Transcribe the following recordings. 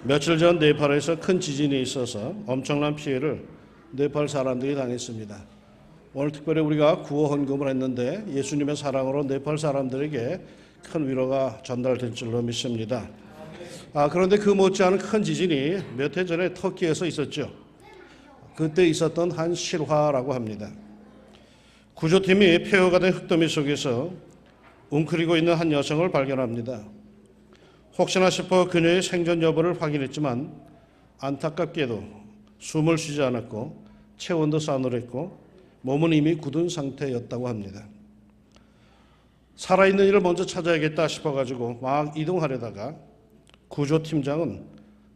며칠 전 네팔에서 큰 지진이 있어서 엄청난 피해를 네팔 사람들이 당했습니다. 오늘 특별히 우리가 구호 헌금을 했는데 예수님의 사랑으로 네팔 사람들에게 큰 위로가 전달될 줄로 믿습니다. 그런데 그 못지않은 큰 지진이 몇 해 전에 터키에서 있었죠. 그때 있었던 한 실화라고 합니다. 구조팀이 폐허가 된 흙더미 속에서 웅크리고 있는 한 여성을 발견합니다. 혹시나 싶어 그녀의 생존 여부를 확인했지만 안타깝게도 숨을 쉬지 않았고 체온도 싸늘했고 몸은 이미 굳은 상태였다고 합니다. 살아있는 이를 먼저 찾아야겠다 싶어가지고 막 이동하려다가 구조팀장은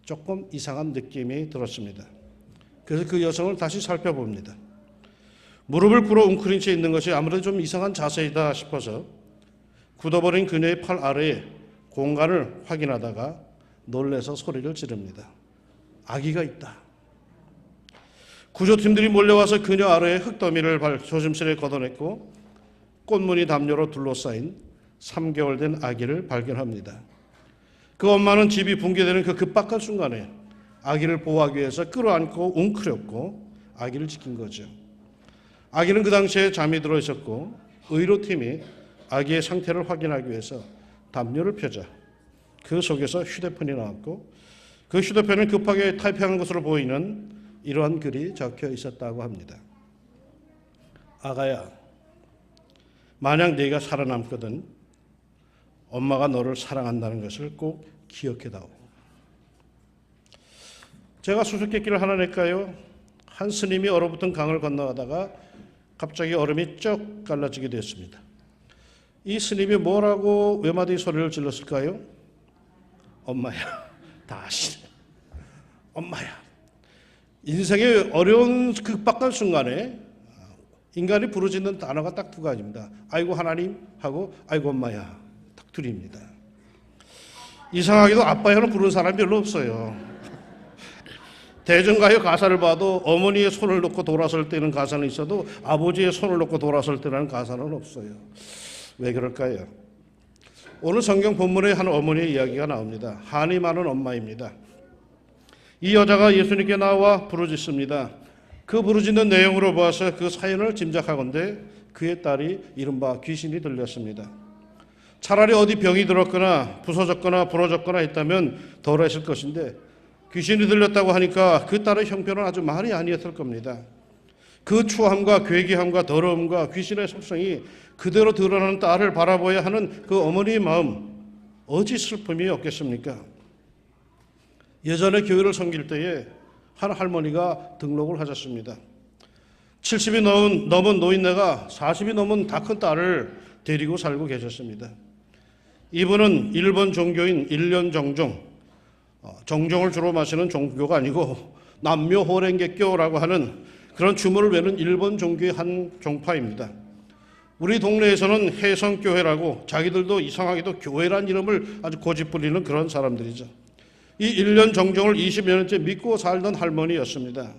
조금 이상한 느낌이 들었습니다. 그래서 그 여성을 다시 살펴봅니다. 무릎을 꿇어 웅크린 채 있는 것이 아무래도 좀 이상한 자세이다 싶어서 굳어버린 그녀의 팔 아래에 공간을 확인하다가 놀라서 소리를 지릅니다. 아기가 있다. 구조팀들이 몰려와서 그녀 아래에 흙더미를 조심스레 걷어냈고 꽃무늬 담요로 둘러싸인 3개월 된 아기를 발견합니다. 그 엄마는 집이 붕괴되는 그 급박한 순간에 아기를 보호하기 위해서 끌어안고 웅크렸고 아기를 지킨 거죠. 아기는 그 당시에 잠이 들어 있었고 의료팀이 아기의 상태를 확인하기 위해서 담요를 펴자 그 속에서 휴대폰이 나왔고 그 휴대폰은 급하게 타이핑한 것으로 보이는 이러한 글이 적혀 있었다고 합니다. 아가야, 만약 네가 살아남거든 엄마가 너를 사랑한다는 것을 꼭 기억해다오. 제가 수수께끼를 하나 낼까요? 한 스님이 얼어붙은 강을 건너가다가 갑자기 얼음이 쩍 갈라지게 되었습니다. 이 스님이 뭐라고 외마디 소리를 질렀을까요? 엄마야, 다시 엄마야. 인생의 어려운 급박한 순간에 인간이 부르짖는 단어가 딱 두 가지입니다. 아이고 하나님 하고 아이고 엄마야, 딱 둘입니다. 이상하게도 아빠야는 부르는 사람이 별로 없어요. 대중가요 가사를 봐도 어머니의 손을 놓고 돌아설 때는 가사는 있어도 아버지의 손을 놓고 돌아설 때라는 가사는 없어요. 왜 그럴까요? 오늘 성경 본문에 한 어머니의 이야기가 나옵니다. 한이 많은 엄마입니다. 이 여자가 예수님께 나와 부르짖습니다. 그 부르짖는 내용으로 봐서 그 사연을 짐작하건대 그의 딸이 이른바 귀신이 들렸습니다. 차라리 어디 병이 들었거나 부서졌거나 부러졌거나 했다면 덜했을 것인데 귀신이 들렸다고 하니까 그 딸의 형편은 아주 말이 아니었을 겁니다. 그 추함과 괴기함과 더러움과 귀신의 속성이 그대로 드러나는 딸을 바라보아야 하는 그 어머니의 마음, 어찌 슬픔이 없겠습니까? 예전에 교회를 섬길 때에 한 할머니가 등록을 하셨습니다. 70이 넘은 노인네가 40이 넘은 다 큰 딸을 데리고 살고 계셨습니다. 이분은 일본 종교인 일련정종, 정종을 주로 마시는 종교가 아니고 남묘호랭개교라고 하는 그런 주문을 외는 일본 종교의 한 종파입니다. 우리 동네에서는 해성교회라고 자기들도 이상하게도 교회란 이름을 아주 고집부리는 그런 사람들이죠. 이 일련 정종을 20여 년째 믿고 살던 할머니였습니다.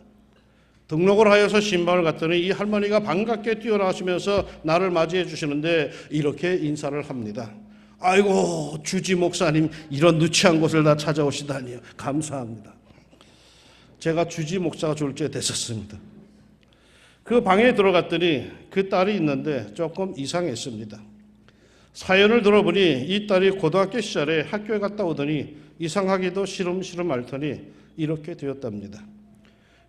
등록을 하여서 신방을 갔더니 이 할머니가 반갑게 뛰어나시면서 나를 맞이해 주시는데 이렇게 인사를 합니다. 아이고 주지 목사님 이런 누추한 곳을 다 찾아오시다니요. 감사합니다. 제가 주지 목사가 졸지에 됐었습니다. 그 방에 들어갔더니 그 딸이 있는데 조금 이상했습니다. 사연을 들어보니 이 딸이 고등학교 시절에 학교에 갔다 오더니 이상하게도 시름시름 앓더니 이렇게 되었답니다.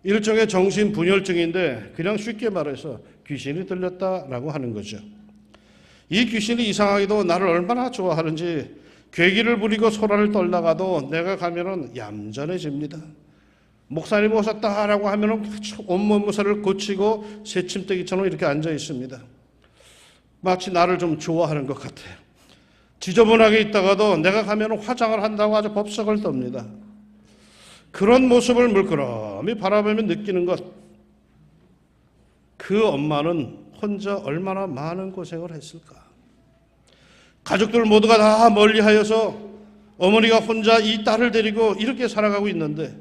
일종의 정신분열증인데 그냥 쉽게 말해서 귀신이 들렸다라고 하는 거죠. 이 귀신이 이상하게도 나를 얼마나 좋아하는지 괴기를 부리고 소라를 떨다가도 내가 가면은 얌전해집니다. 목사님 오셨다라고 하면은 온몸 무사를 고치고 새침대기처럼 이렇게 앉아 있습니다. 마치 나를 좀 좋아하는 것 같아요. 지저분하게 있다가도 내가 가면 화장을 한다고 아주 법석을 떱니다. 그런 모습을 물끄러미 바라보며 느끼는 것. 그 엄마는 혼자 얼마나 많은 고생을 했을까. 가족들 모두가 다 멀리하여서 어머니가 혼자 이 딸을 데리고 이렇게 살아가고 있는데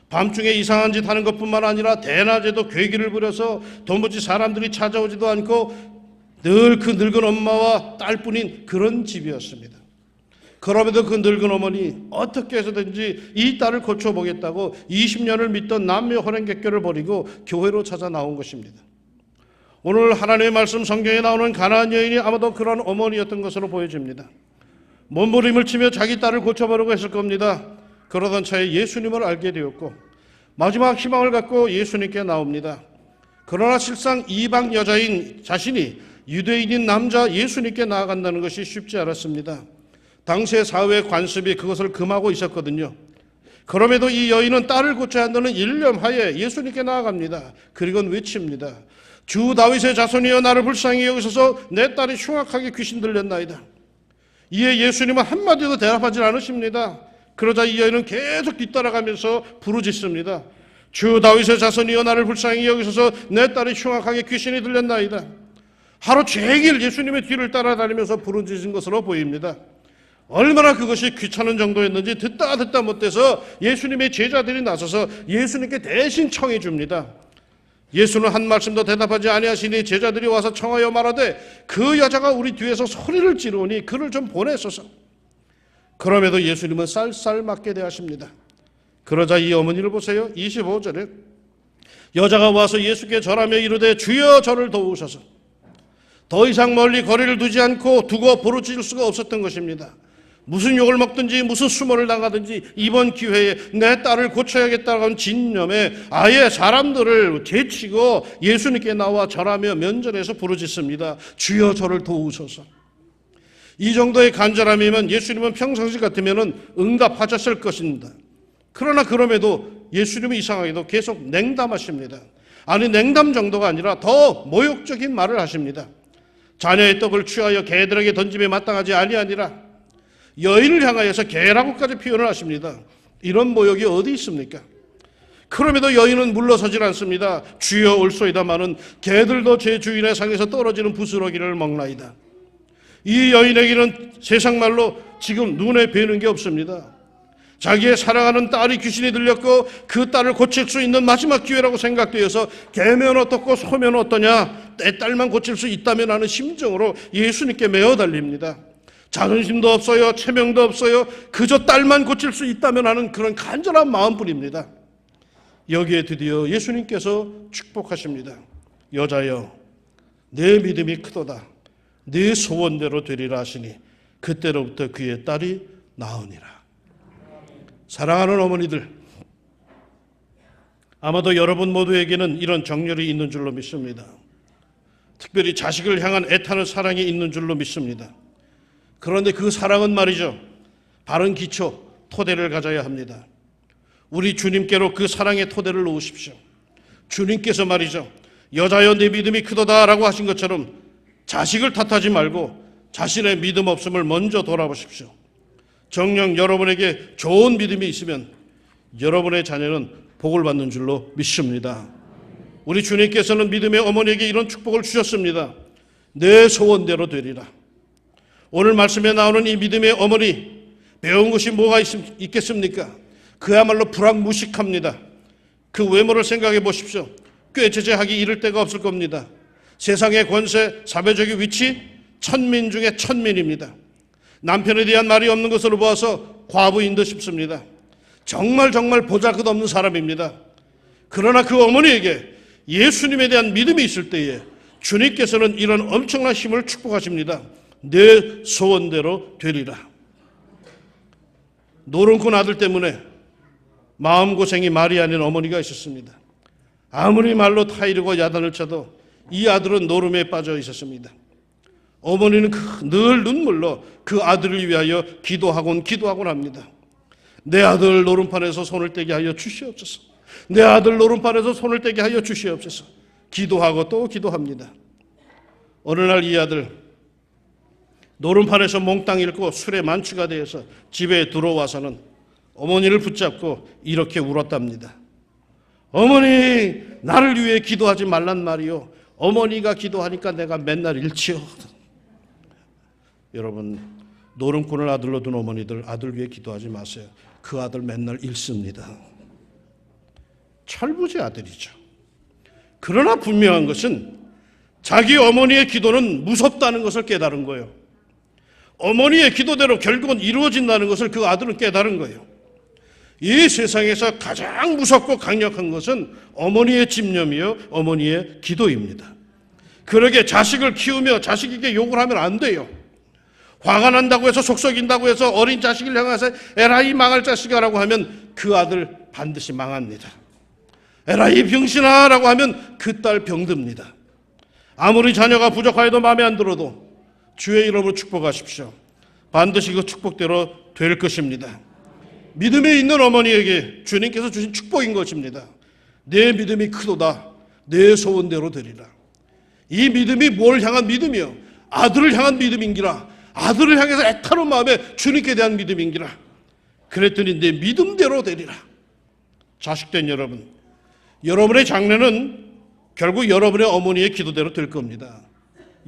밤중에 이상한 짓 하는 것뿐만 아니라 대낮에도 괴기를 부려서 도무지 사람들이 찾아오지도 않고 늘 그 늙은 엄마와 딸뿐인 그런 집이었습니다. 그럼에도 그 늙은 어머니 어떻게 해서든지 이 딸을 고쳐보겠다고 20년을 믿던 남녀 혼인객결을 버리고 교회로 찾아 나온 것입니다. 오늘 하나님의 말씀 성경에 나오는 가나안 여인이 아마도 그런 어머니였던 것으로 보여집니다. 몸부림을 치며 자기 딸을 고쳐보려고 했을 겁니다. 그러던 차에 예수님을 알게 되었고 마지막 희망을 갖고 예수님께 나옵니다. 그러나 실상 이방 여자인 자신이 유대인인 남자 예수님께 나아간다는 것이 쉽지 않았습니다. 당시의 사회 관습이 그것을 금하고 있었거든요. 그럼에도 이 여인은 딸을 고쳐야 한다는 일념하에 예수님께 나아갑니다. 그리고 외칩니다. 주 다윗의 자손이여 나를 불쌍히 여기소서 내 딸이 흉악하게 귀신 들렸나이다. 이에 예수님은 한마디도 대답하지 않으십니다. 그러자 이 여인은 계속 뒤따라가면서 부르짖습니다. 주 다윗의 자손이여 나를 불쌍히 여기소서 내 딸이 흉악하게 귀신이 들렸나이다. 하루 종일 예수님의 뒤를 따라다니면서 부르짖은 것으로 보입니다. 얼마나 그것이 귀찮은 정도였는지 듣다 못해서 예수님의 제자들이 나서서 예수님께 대신 청해 줍니다. 예수는 한 말씀도 대답하지 아니하시니 제자들이 와서 청하여 말하되 그 여자가 우리 뒤에서 소리를 지르니 그를 좀 보내소서. 그럼에도 예수님은 쌀쌀맞게 대하십니다. 그러자 이 어머니를 보세요. 25절에 여자가 와서 예수께 절하며 이르되 주여 저를 도우소서. 더 이상 멀리 거리를 두지 않고 두고 부르짖을 수가 없었던 것입니다. 무슨 욕을 먹든지 무슨 수모를 당하든지 이번 기회에 내 딸을 고쳐야겠다고 하는 진념에 아예 사람들을 제치고 예수님께 나와 절하며 면전에서 부르짖습니다. 주여 저를 도우소서. 이 정도의 간절함이면 예수님은 평상시 같으면 응답하셨을 것입니다. 그러나 그럼에도 예수님은 이상하게도 계속 냉담하십니다. 아니 냉담 정도가 아니라 더 모욕적인 말을 하십니다. 자녀의 떡을 취하여 개들에게 던짐에 마땅하지 아니하니라. 여인을 향하여서 개라고까지 표현을 하십니다. 이런 모욕이 어디 있습니까? 그럼에도 여인은 물러서질 않습니다. 주여 올소이다마는 개들도 제 주인의 상에서 떨어지는 부스러기를 먹나이다. 이 여인에게는 세상 말로 지금 눈에 뵈는 게 없습니다. 자기의 사랑하는 딸이 귀신이 들렸고 그 딸을 고칠 수 있는 마지막 기회라고 생각되어서 개면 어떻고 소면 어떠냐, 내 딸만 고칠 수 있다면 하는 심정으로 예수님께 메어 달립니다. 자존심도 없어요. 체면도 없어요. 그저 딸만 고칠 수 있다면 하는 그런 간절한 마음뿐입니다. 여기에 드디어 예수님께서 축복하십니다. 여자여 내 믿음이 크도다. 네 소원대로 되리라 하시니 그때로부터 그의 딸이 나으니라. 사랑하는 어머니들, 아마도 여러분 모두에게는 이런 정열이 있는 줄로 믿습니다. 특별히 자식을 향한 애타는 사랑이 있는 줄로 믿습니다. 그런데 그 사랑은 말이죠, 바른 기초, 토대를 가져야 합니다. 우리 주님께로 그 사랑의 토대를 놓으십시오. 주님께서 말이죠, 여자여 내 믿음이 크도다 라고 하신 것처럼 자식을 탓하지 말고 자신의 믿음 없음을 먼저 돌아보십시오. 정녕 여러분에게 좋은 믿음이 있으면 여러분의 자녀는 복을 받는 줄로 믿습니다. 우리 주님께서는 믿음의 어머니에게 이런 축복을 주셨습니다. 내 소원대로 되리라. 오늘 말씀에 나오는 이 믿음의 어머니, 배운 것이 뭐가 있겠습니까? 그야말로 불황무식합니다. 그 외모를 생각해 보십시오. 꾀죄죄하기 이를 데가 없을 겁니다. 세상의 권세, 사회적인 위치, 천민 중에 천민입니다. 남편에 대한 말이 없는 것으로 보아서 과부인 듯 싶습니다. 정말 보잘것없는 사람입니다. 그러나 그 어머니에게 예수님에 대한 믿음이 있을 때에 주님께서는 이런 엄청난 힘을 축복하십니다. 내 소원대로 되리라. 노름꾼 아들 때문에 마음고생이 말이 아닌 어머니가 있었습니다. 아무리 말로 타이르고 야단을 쳐도 이 아들은 노름에 빠져 있었습니다. 어머니는 늘 눈물로 그 아들을 위하여 기도하곤 합니다. 내 아들 노름판에서 손을 떼게 하여 주시옵소서. 내 아들 노름판에서 손을 떼게 하여 주시옵소서. 기도하고 또 기도합니다. 어느 날 이 아들 노름판에서 몽땅 잃고 술에 만취가 되어서 집에 들어와서는 어머니를 붙잡고 이렇게 울었답니다. 어머니, 나를 위해 기도하지 말란 말이요. 어머니가 기도하니까 내가 맨날 잃지요. 여러분, 노름꾼을 아들로 둔 어머니들, 아들 위해 기도하지 마세요. 그 아들 맨날 잃습니다. 철부지 아들이죠. 그러나 분명한 것은 자기 어머니의 기도는 무섭다는 것을 깨달은 거예요. 어머니의 기도대로 결국은 이루어진다는 것을 그 아들은 깨달은 거예요. 이 세상에서 가장 무섭고 강력한 것은 어머니의 집념이요, 어머니의 기도입니다. 그러게 자식을 키우며 자식에게 욕을 하면 안 돼요. 화가 난다고 해서 속썩인다고 해서 어린 자식을 향해서 에라 이 망할 자식아라고 하면 그 아들 반드시 망합니다. 에라 이 병신아 라고 하면 그 딸 병듭니다. 아무리 자녀가 부족하여도 마음에 안 들어도 주의 이름으로 축복하십시오. 반드시 그 축복대로 될 것입니다. 믿음에 있는 어머니에게 주님께서 주신 축복인 것입니다. 내 믿음이 크도다. 내 소원대로 되리라. 이 믿음이 뭘 향한 믿음이요? 아들을 향한 믿음인기라. 아들을 향해서 애타는 마음에 주님께 대한 믿음인기라. 그랬더니 내 믿음대로 되리라. 자식된 여러분, 여러분의 장래는 결국 여러분의 어머니의 기도대로 될 겁니다.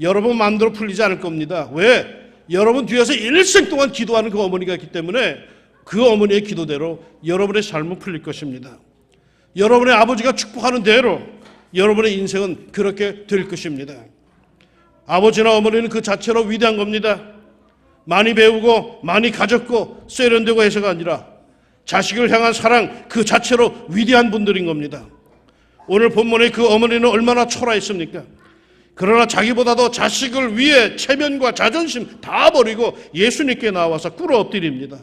여러분 마음대로 풀리지 않을 겁니다. 왜? 여러분 뒤에서 일생 동안 기도하는 그 어머니가 있기 때문에 그 어머니의 기도대로 여러분의 삶은 풀릴 것입니다. 여러분의 아버지가 축복하는 대로 여러분의 인생은 그렇게 될 것입니다. 아버지나 어머니는 그 자체로 위대한 겁니다. 많이 배우고 많이 가졌고 세련되고 해서가 아니라 자식을 향한 사랑 그 자체로 위대한 분들인 겁니다. 오늘 본문의 그 어머니는 얼마나 초라했습니까? 그러나 자기보다도 자식을 위해 체면과 자존심 다 버리고 예수님께 나와서 꿇어 엎드립니다.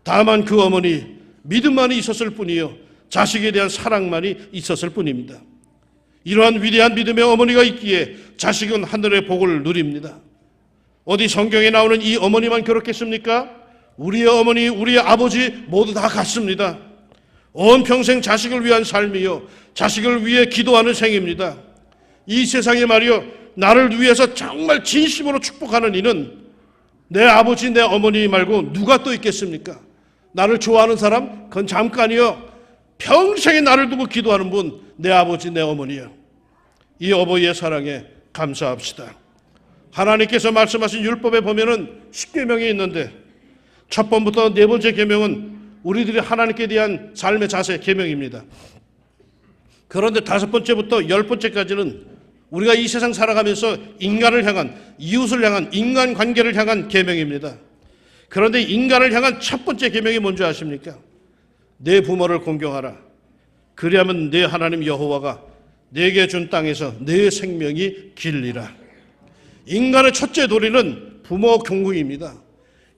다만 그 어머니 믿음만이 있었을 뿐이요 자식에 대한 사랑만이 있었을 뿐입니다. 이러한 위대한 믿음의 어머니가 있기에 자식은 하늘의 복을 누립니다. 어디 성경에 나오는 이 어머니만 그렇겠습니까? 우리의 어머니, 우리의 아버지 모두 다 같습니다. 온 평생 자식을 위한 삶이요 자식을 위해 기도하는 생입니다. 이 세상에 말이요 나를 위해서 정말 진심으로 축복하는 이는 내 아버지, 내 어머니 말고 누가 또 있겠습니까? 나를 좋아하는 사람? 그건 잠깐이요. 평생에 나를 두고 기도하는 분, 내 아버지, 내 어머니요. 이 어버이의 사랑에 감사합시다. 하나님께서 말씀하신 율법에 보면은 10계명이 있는데 첫 번부터 네 번째 계명은 우리들이 하나님께 대한 삶의 자세 계명입니다. 그런데 다섯 번째부터 열 번째까지는 우리가 이 세상 살아가면서 인간을 향한, 이웃을 향한, 인간관계를 향한 계명입니다. 그런데 인간을 향한 첫 번째 계명이 뭔지 아십니까? 내 부모를 공경하라. 그리하면 내 하나님 여호와가 내게 준 땅에서 내 생명이 길리라. 인간의 첫째 도리는 부모 공경입니다.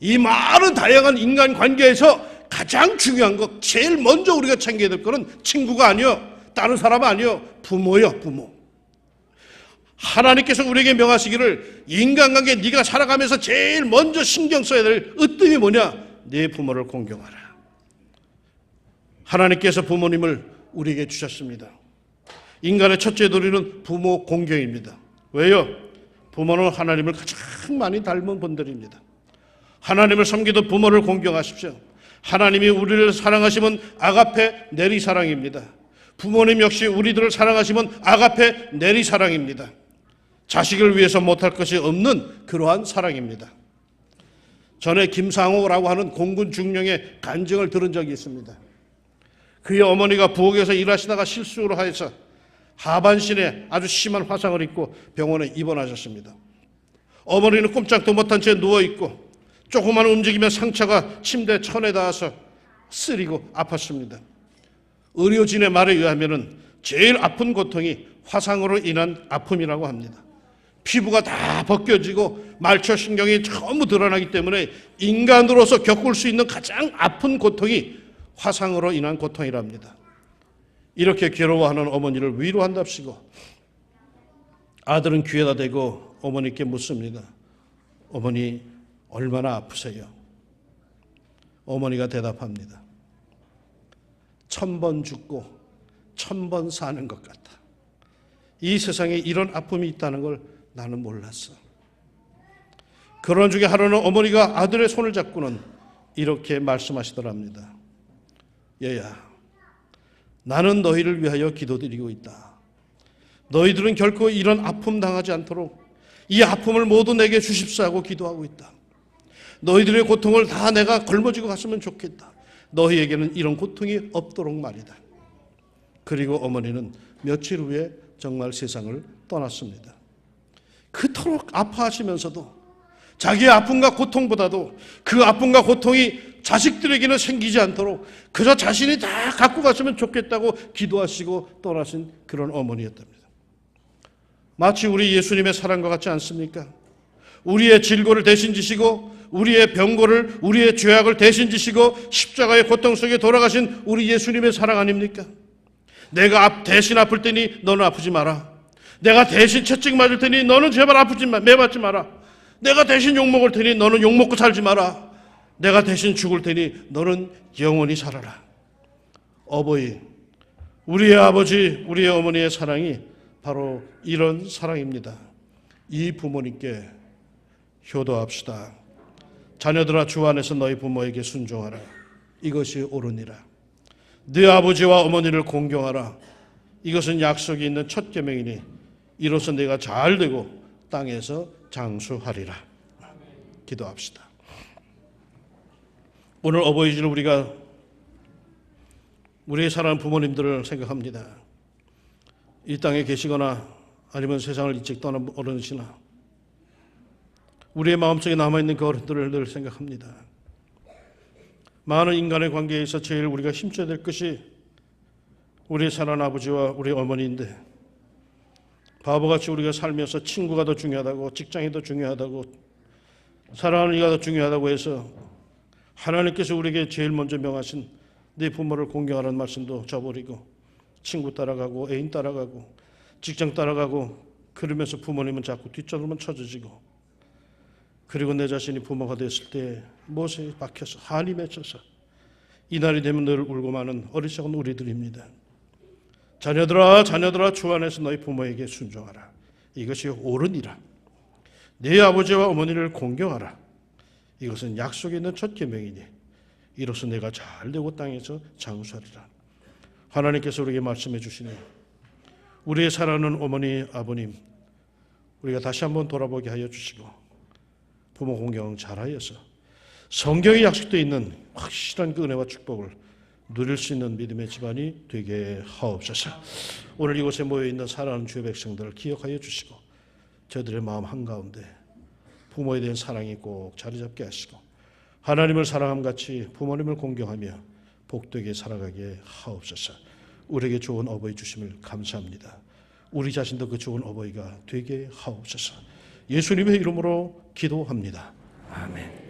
이 많은 다양한 인간관계에서 가장 중요한 것, 제일 먼저 우리가 챙겨야 될 것은 친구가 아니요, 다른 사람 아니요, 부모요, 부모. 하나님께서 우리에게 명하시기를 인간관계 네가 살아가면서 제일 먼저 신경 써야 될 으뜸이 뭐냐? 내 부모를 공경하라. 하나님께서 부모님을 우리에게 주셨습니다. 인간의 첫째 도리는 부모 공경입니다. 왜요? 부모는 하나님을 가장 많이 닮은 분들입니다. 하나님을 섬기던 부모를 공경하십시오. 하나님이 우리를 사랑하시면 아가페 내리사랑입니다. 부모님 역시 우리들을 사랑하시면 아가페 내리사랑입니다. 자식을 위해서 못할 것이 없는 그러한 사랑입니다. 전에 김상호라고 하는 공군 중령의 간증을 들은 적이 있습니다. 그의 어머니가 부엌에서 일하시다가 실수로 하여서 하반신에 아주 심한 화상을 입고 병원에 입원하셨습니다. 어머니는 꼼짝도 못한 채 누워있고 조금만 움직이면 상처가 침대 천에 닿아서 쓰리고 아팠습니다. 의료진의 말에 의하면 제일 아픈 고통이 화상으로 인한 아픔이라고 합니다. 피부가 다 벗겨지고 말초신경이 전부 드러나기 때문에 인간으로서 겪을 수 있는 가장 아픈 고통이 화상으로 인한 고통이랍니다. 이렇게 괴로워하는 어머니를 위로한답시고 아들은 귀에다 대고 어머니께 묻습니다. 어머니 얼마나 아프세요? 어머니가 대답합니다. 1000번 죽고 1000번 사는 것 같아. 이 세상에 이런 아픔이 있다는 걸 나는 몰랐어. 그런 중에 하루는 어머니가 아들의 손을 잡고는 이렇게 말씀하시더랍니다. 얘야, 나는 너희를 위하여 기도드리고 있다. 너희들은 결코 이런 아픔 당하지 않도록 이 아픔을 모두 내게 주십사 하고 기도하고 있다. 너희들의 고통을 다 내가 걸머지고 갔으면 좋겠다. 너희에게는 이런 고통이 없도록 말이다. 그리고 어머니는 며칠 후에 정말 세상을 떠났습니다. 그토록 아파하시면서도 자기의 아픔과 고통보다도 그 아픔과 고통이 자식들에게는 생기지 않도록 그저 자신이 다 갖고 갔으면 좋겠다고 기도하시고 떠나신 그런 어머니였답니다. 마치 우리 예수님의 사랑과 같지 않습니까? 우리의 질고를 대신 지시고 우리의 병고를, 우리의 죄악을 대신 지시고 십자가의 고통 속에 돌아가신 우리 예수님의 사랑 아닙니까? 내가 대신 아플 테니 너는 아프지 마라. 내가 대신 채찍 맞을 테니 너는 제발 매맞지 마라. 내가 대신 욕먹을 테니 너는 욕먹고 살지 마라. 내가 대신 죽을 테니 너는 영원히 살아라. 어버이, 우리의 아버지, 우리의 어머니의 사랑이 바로 이런 사랑입니다. 이 부모님께 효도합시다. 자녀들아, 주 안에서 너희 부모에게 순종하라. 이것이 옳으니라. 네 아버지와 어머니를 공경하라. 이것은 약속이 있는 첫 계명이니 이로써 내가 잘되고 땅에서 장수하리라. 기도합시다. 오늘 어버이 주일 우리가 우리의 사랑하는 부모님들을 생각합니다. 이 땅에 계시거나 아니면 세상을 일찍 떠난 어른이시나 우리의 마음속에 남아있는 그 어른들을 늘 생각합니다. 많은 인간의 관계에서 제일 우리가 힘써야 될 것이 우리의 사랑하는 아버지와 우리 어머니인데 바보같이 우리가 살면서 친구가 더 중요하다고, 직장이 더 중요하다고, 사랑하는 이가 더 중요하다고 해서 하나님께서 우리에게 제일 먼저 명하신 네 부모를 공경하라는 말씀도 저버리고 친구 따라가고 애인 따라가고 직장 따라가고 그러면서 부모님은 자꾸 뒷전으로만 쳐져지고 그리고 내 자신이 부모가 됐을 때 무엇에 박혀서 한이 맺혀서 이날이 되면 늘 울고 마는 어리석은 우리들입니다. 자녀들아, 자녀들아, 주 안에서 너희 부모에게 순종하라. 이것이 옳으니라. 네 아버지와 어머니를 공경하라. 이것은 약속에 있는 첫 계명이니 이로써 내가 잘되고 땅에서 장수하리라. 하나님께서 우리에게 말씀해 주시네요. 우리의 사랑하는 어머니, 아버님, 우리가 다시 한번 돌아보게 하여 주시고 부모 공경 잘하여서 성경에 약속되어 있는 확실한 그 은혜와 축복을 누릴 수 있는 믿음의 집안이 되게 하옵소서. 오늘 이곳에 모여있는 사랑하는 주의 백성들을 기억하여 주시고 저들의 마음 한가운데 부모에 대한 사랑이 꼭 자리 잡게 하시고 하나님을 사랑함같이 부모님을 공경하며 복되게 살아가게 하옵소서. 우리에게 좋은 어버이 주심을 감사합니다. 우리 자신도 그 좋은 어버이가 되게 하옵소서. 예수님의 이름으로 기도합니다. 아멘.